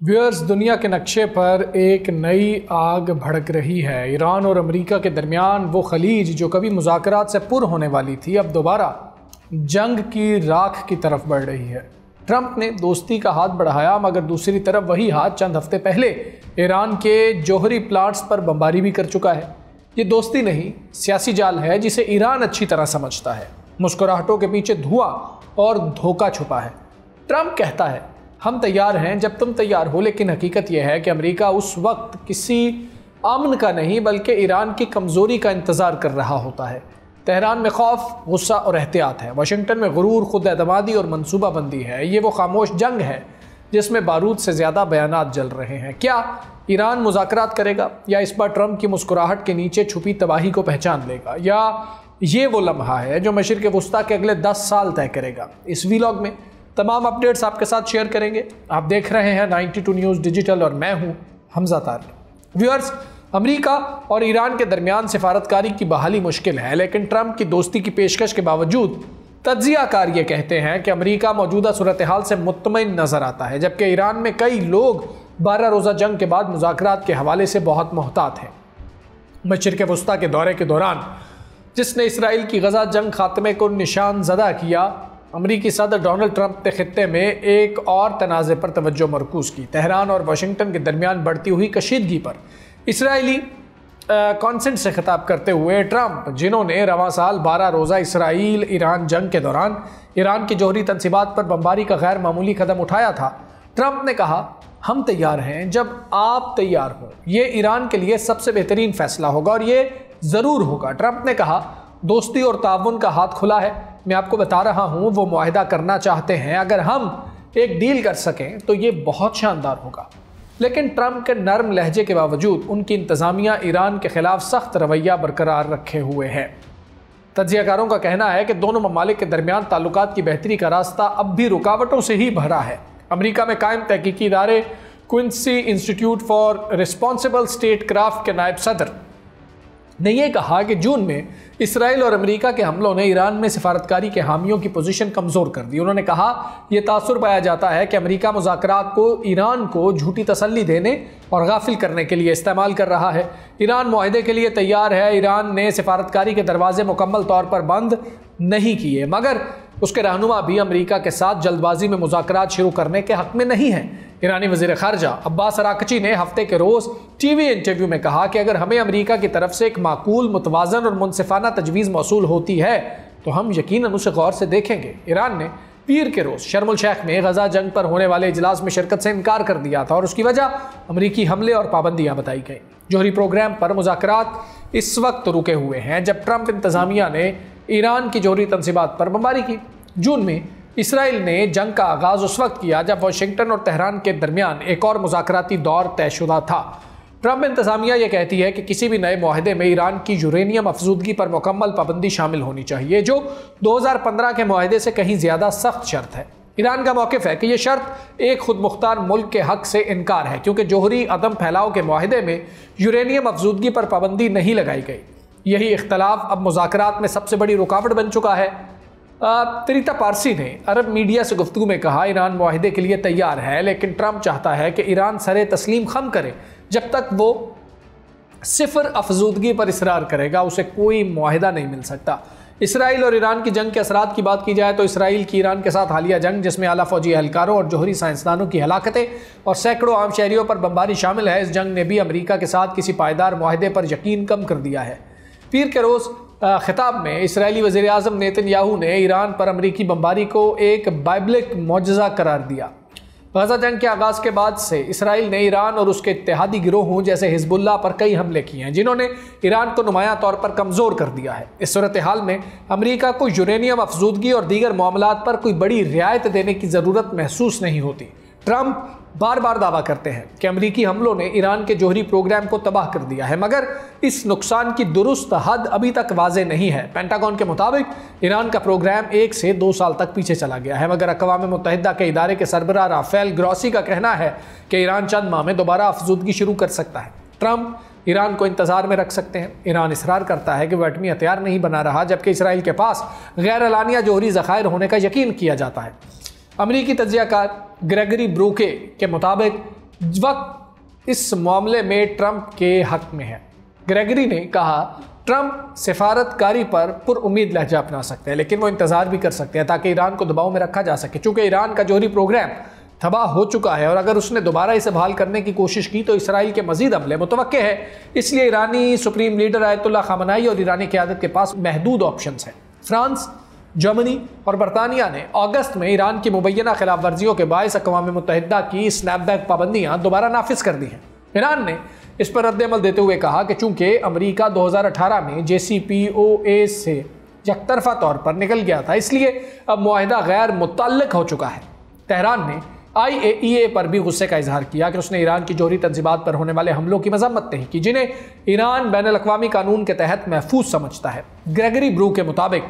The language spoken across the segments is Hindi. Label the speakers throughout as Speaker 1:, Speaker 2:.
Speaker 1: व्यूअर्स, दुनिया के नक्शे पर एक नई आग भड़क रही है। ईरान और अमेरिका के दरमियान वो खलीज जो कभी मुज़ाकरात से पुर होने वाली थी, अब दोबारा जंग की राख की तरफ बढ़ रही है। ट्रंप ने दोस्ती का हाथ बढ़ाया, मगर दूसरी तरफ वही हाथ चंद हफ्ते पहले ईरान के जौहरी प्लांट्स पर बमबारी भी कर चुका है। ये दोस्ती नहीं, सियासी जाल है जिसे ईरान अच्छी तरह समझता है। मुस्कुराहटों के पीछे धुआं और धोखा छुपा है। ट्रंप कहता है, हम तैयार हैं जब तुम तैयार हो, लेकिन हकीकत यह है कि अमेरिका उस वक्त किसी अमन का नहीं बल्कि ईरान की कमज़ोरी का इंतज़ार कर रहा होता है। तेहरान में खौफ, गुस्सा और एहतियात है। वाशिंगटन में गुरूर, खुद एतमादी और मनसूबाबंदी है। ये वो खामोश जंग है जिसमें बारूद से ज़्यादा बयानात जल रहे हैं। क्या ईरान मुज़ाकरात करेगा, या इस बार ट्रंप की मुस्कुराहट के नीचे छुपी तबाही को पहचान लेगा, या ये वो लम्हा है जो मशरिक़ वुस्ता के अगले 10 साल तय करेगा? इस वीलॉग में तमाम अपडेट्स आपके साथ शेयर करेंगे। आप देख रहे हैं 92 न्यूज़ डिजिटल और मैं हूं हमजा तारिक। व्यूअर्स, अमेरिका और ईरान के दरमियान सिफारतकारी की बहाली मुश्किल है, लेकिन ट्रंप की दोस्ती की पेशकश के बावजूद तज्जियाकार ये कहते हैं कि अमेरिका मौजूदा सूरत हाल से मुतमईन नज़र आता है, जबकि ईरान में कई लोग 12 रोज़ा जंग के बाद मुज़ाकरात के हवाले से बहुत मोहतात हैं। मशरिक़ वुस्ता के दौरे के दौरान जिसने इसराइल की गजा जंग खात्मे को निशान ज़दा किया, अमरीकी सदर डोनाल्ड ट्रंप ने खित्ते में एक और तनाज़े पर तवज्जो मरकूज़ की। तेहरान और वाशिंगटन के दरमियान बढ़ती हुई कशीदगी पर इसराइली कॉन्सेंट से खिताब करते हुए ट्रंप, जिन्होंने रवां साल 12 रोज़ा इसराइल ईरान जंग के दौरान ईरान की जौहरी तनसीबात पर बमबारी का गैर मामूली कदम उठाया था, ट्रंप ने कहा, हम तैयार हैं जब आप तैयार हों। ये ईरान के लिए सबसे बेहतरीन फैसला होगा और ये ज़रूर होगा। ट्रंप ने कहा, दोस्ती और ताउन का हाथ खुला है। मैं आपको बता रहा हूँ वो मुआहिदा करना चाहते हैं। अगर हम एक डील कर सकें तो ये बहुत शानदार होगा। लेकिन ट्रंप के नरम लहजे के बावजूद उनकी इंतज़ामिया ईरान के खिलाफ सख्त रवैया बरकरार रखे हुए है। तज्जियाकारों का कहना है कि दोनों ममालिक के दरमियान ताल्लुकात की बेहतरी का रास्ता अब भी रुकावटों से ही भरा है। अमेरिका में कायम तहकीकी इदारे Quincy Institute for Responsible Statecraft के नायब सदर ने यह कहा कि जून में इसराइल और अमेरिका के हमलों ने ईरान में सिफारतकारी के हामियों की पोजीशन कमज़ोर कर दी। उन्होंने कहा, यह तासुर पाया जाता है कि अमेरिका मुज़ाकरात को ईरान को झूठी तसल्ली देने और गाफिल करने के लिए इस्तेमाल कर रहा है। ईरान मुआहदे के लिए तैयार है। ईरान ने सिफारतकारी के दरवाजे मुकम्मल तौर पर बंद नहीं किए, मगर उसके रहनुमा भी अमेरिका के साथ जल्दबाजी में मुज़ाकरात शुरू करने के हक़ में नहीं हैं। ईरानी वज़ीर ख़ारजा अब्बास अराक़ची ने हफ्ते के रोज़ टीवी इंटरव्यू में कहा कि अगर हमें अमेरिका की तरफ से एक माकूल, मुतवाज़न और मुनसिफ़ाना तजवीज़ मौसूल होती है तो हम यकीनन उसे गौर से देखेंगे। ईरान ने पीर के रोज़ शर्म उल शेख में गजा जंग पर होने वाले इजलास में शिरकत से इनकार कर दिया था और उसकी वजह अमरीकी हमले और पाबंदियाँ बताई गई। जौहरी प्रोग्राम पर मुज़ाकरात इस वक्त रुके हुए हैं जब ट्रंप इंतज़ामिया ने ईरान की जौहरी तनसीबात पर बमबारी की। जून में इसराइल ने जंग का आगाज़ उस वक्त किया जब वाशिंगटन और तेहरान के दरमियान एक और मुज़ाकराती दौर तयशुदा था। ट्रंप इंतज़ामिया यह कहती है कि किसी भी नए मुआहदे में ईरान की यूरेनियम अफजूदगी पर मुकम्मल पाबंदी शामिल होनी चाहिए, जो 2015 के मुआहदे से कहीं ज़्यादा सख्त शर्त है। ईरान का मौक़िफ़ है कि यह शर्त एक खुद मुख्तार मुल्क के हक़ से इनकार है, क्योंकि जौहरी अदम फैलाव के मुआहदे में यूरेनियम अफजूदगी पर पाबंदी नहीं लगाई गई। यही इख्तलाफ अब मुज़ाकरात में सबसे बड़ी रुकावट बन चुका है। तरीता पारसी ने अरब मीडिया से गुफ्तगू में कहा, ईरान मुआहदे के लिए तैयार है, लेकिन ट्रंप चाहता है कि ईरान सरे तस्लीम खम करे। जब तक वो सिफर अफजूदगी पर इसरार करेगा उसे कोई मुआहदा नहीं मिल सकता। इसराइल और ईरान की जंग के असरात की बात की जाए तो इसराइल की ईरान के साथ हालिया जंग, जिसमें आला फौजी एहलकारों और जौहरी साइंसदानों की हलाकतें और सैकड़ों आम शहरियों पर बमबारी शामिल है, इस जंग ने भी अमेरिका के साथ किसी पायदार मुआहदे पर यकीन कम कर दिया है। पीर के रोज़ खिताब में इसराइली वज़ीर आज़म नेतन्याहू ने ईरान पर अमरीकी बमबारी को एक बाइबलिक मौजज़ा करार दिया। गजा जंग के आगाज़ के बाद से इसराइल ने ईरान और उसके इत्तेहादी गिरोहों जैसे हिजबुल्लाह पर कई हमले किए हैं, जिन्होंने ईरान को नुमायां तौर पर कमज़ोर कर दिया है। इस सूरत हाल में अमरीका को यूरेनियम अफजूदगी और दीगर मामलात पर कोई बड़ी रियायत देने की ज़रूरत महसूस नहीं होती। ट्रंप बार बार दावा करते हैं कि अमरीकी हमलों ने ईरान के जौहरी प्रोग्राम को तबाह कर दिया है, मगर इस नुकसान की दुरुस्त हद अभी तक वाज़े नहीं है। पेंटागन के मुताबिक ईरान का प्रोग्राम 1 से 2 साल तक पीछे चला गया है, मगर अक़वाम मुत्तहिदा के इदारे के सरबराह राफेल ग्रॉसी का कहना है कि ईरान चंद माह में दोबारा अफजूदगी शुरू कर सकता है। ट्रंप ईरान को इंतज़ार में रख सकते हैं। ईरान इसरार करता है कि वह एटमी हथियार नहीं बना रहा, जबकि इसराइल के पास गैर एलानिया जौहरी ज़खायर होने का यकीन किया जाता है। अमरीकी तज्जियाकार ग्रेगरी ब्रूके के मुताबिक वक्त इस मामले में ट्रंप के हक में है। ग्रेगरी ने कहा, ट्रंप सिफारतकारी पर पुरउम्मीद लहजा अपना सकते हैं, लेकिन वो इंतजार भी कर सकते हैं ताकि ईरान को दबाव में रखा जा सके। चूंकि ईरान का जौहरी प्रोग्राम तबाह हो चुका है और अगर उसने दोबारा इसे बहाल करने की कोशिश की तो इसराइल के मजीद हमले मुतवक्के है। इसलिए ईरानी सुप्रीम लीडर आयतुल्ला खामनाई और ईरानी क़यादत के पास महदूद ऑप्शंस हैं। फ्रांस, जर्मनी और बरतानिया ने अगस्त में ईरान की मुबैना खिलाफ वर्जियों के बायस अक़वाम मुत्तहिदा की स्नैपबैक पाबंदियां दोबारा नाफिज कर दी हैं। ईरान ने इस पर रद्द-ए-अमल देते हुए कहा कि चूंकि अमेरिका 2018 में JCPOA से यकतरफा तौर पर निकल गया था, इसलिए अब मुआहिदा गैर मुतल्लिक हो चुका है। तेहरान ने IAEA पर भी गुस्से का इजहार किया कि उसने ईरान की जौहरी तंजीमात पर होने वाले हमलों की मजम्मत नहीं की, जिन्हें ईरान बैनुल-अक़वामी कानून के तहत महफूज समझता है। ग्रेगरी ब्रू के मुताबिक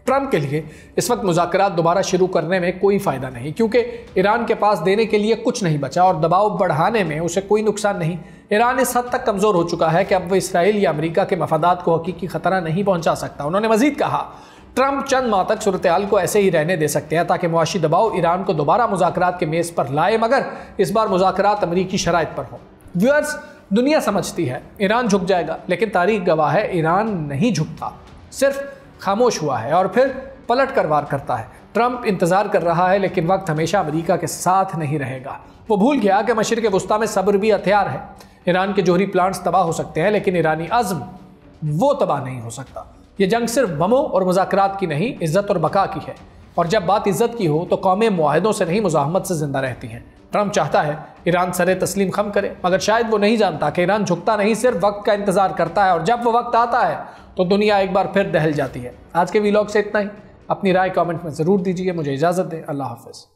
Speaker 1: ट्रंप के लिए इस वक्त मुज़ाकरात दोबारा शुरू करने में कोई फ़ायदा नहीं, क्योंकि ईरान के पास देने के लिए कुछ नहीं बचा और दबाव बढ़ाने में उसे कोई नुकसान नहीं। ईरान इस हद तक कमज़ोर हो चुका है कि अब वह इसराइल या अमेरिका के मफादात को हकीकी खतरा नहीं पहुंचा सकता। उन्होंने मजीद कहा, ट्रंप चंद माह तक सूरत हाल को ऐसे ही रहने दे सकते हैं ताकि मुआशी दबाव ईरान को दोबारा मुज़ाकरात के मेज़ पर लाए, मगर इस बार मुज़ाकरात अमरीकी शराइत पर हों। व्यूअर्स, दुनिया समझती है ईरान झुक जाएगा, लेकिन तारीख गवाह है ईरान नहीं झुकता, सिर्फ खामोश हुआ है और फिर पलट कर वार करता है। ट्रंप इंतजार कर रहा है, लेकिन वक्त हमेशा अमेरिका के साथ नहीं रहेगा। वो भूल गया कि मशरिक़ वुस्ता में सब्र भी हथियार है। ईरान के जौहरी प्लांट्स तबाह हो सकते हैं, लेकिन ईरानी अज़्म वो तबाह नहीं हो सकता। ये जंग सिर्फ बमों और मुज़ाकरात की नहीं, इज़्ज़त और बका की है। और जब बात इज़्ज़त की हो तो कौमें मुआहदों से नहीं, मुज़ाहमत से ज़िंदा रहती हैं। ट्रंप चाहता है ईरान सरे तस्लीम खम करे, मगर शायद वो नहीं जानता कि ईरान झुकता नहीं, सिर्फ वक्त का इंतजार करता है। और जब वो वक्त आता है तो दुनिया एक बार फिर दहल जाती है। आज के व्लॉग से इतना ही। अपनी राय कमेंट में ज़रूर दीजिए। मुझे इजाज़त दें। अल्लाह हाफ़िज़।